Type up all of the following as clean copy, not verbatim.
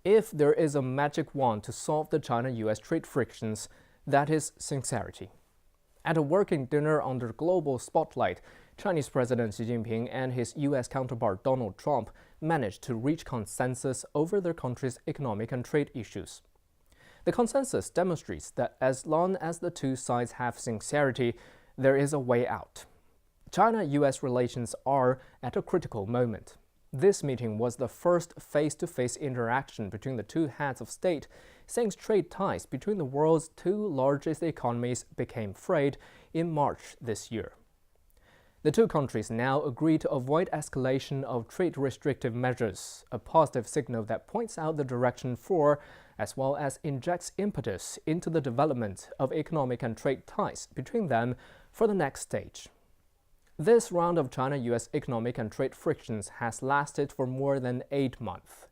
If there is a magic wand to solve the China-US trade frictions, that is sincerity. At a working dinner under global spotlight, Chinese President Xi Jinping and his US counterpart Donald Trump managed to reach consensus over their country's economic and trade issues. The consensus demonstrates that as long as the two sides have sincerity, there is a way out. China-US relations are at a critical moment. This meeting was the first face-to-face interaction between the two heads of state since trade ties between the world's two largest economies became frayed in March this year. The two countries now agree to avoid escalation of trade restrictive measures, a positive signal that points out the direction for, as well as injects impetus into the development of economic and trade ties between them for the next stage. This round of China-US economic and trade frictions has lasted for more than 8 months.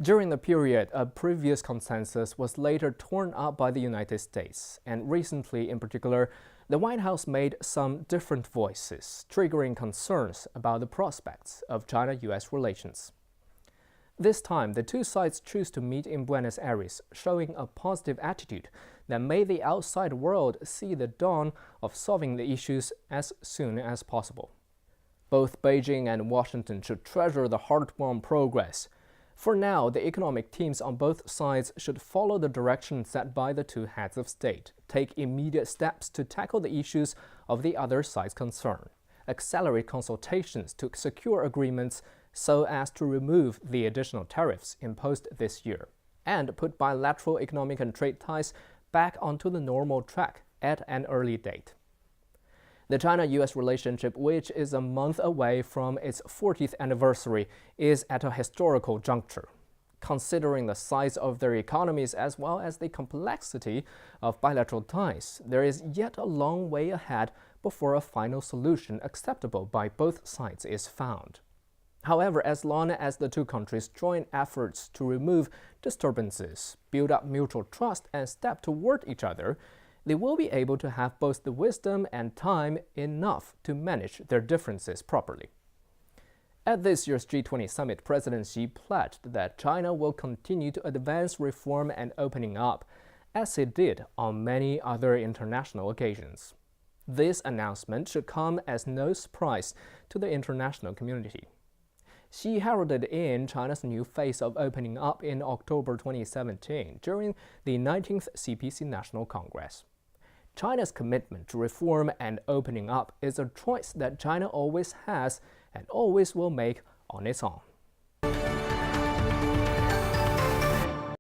During the period, a previous consensus was later torn up by the United States, and recently in particular, the White House made some different voices, triggering concerns about the prospects of China-US relations. This time, the two sides choose to meet in Buenos Aires, showing a positive attitude that made the outside world see the dawn of solving the issues as soon as possible. Both Beijing and Washington should treasure the hard-won progress. For now, the economic teams on both sides should follow the direction set by the two heads of state, take immediate steps to tackle the issues of the other side's concern, accelerate consultations to secure agreements so as to remove the additional tariffs imposed this year, and put bilateral economic and trade ties back onto the normal track at an early date. The China-US relationship, which is a month away from its 40th anniversary, is at a historical juncture. Considering the size of their economies as well as the complexity of bilateral ties, there is yet a long way ahead before a final solution acceptable by both sides is found. However, as long as the two countries join efforts to remove disturbances, build up mutual trust, and step toward each other, they will be able to have both the wisdom and time enough to manage their differences properly. At this year's G20 summit, President Xi pledged that China will continue to advance reform and opening up, as it did on many other international occasions. This announcement should come as no surprise to the international community. Xi heralded in China's new phase of opening up in October 2017 during the 19th CPC National Congress. China's commitment to reform and opening up is a choice that China always has and always will make on its own.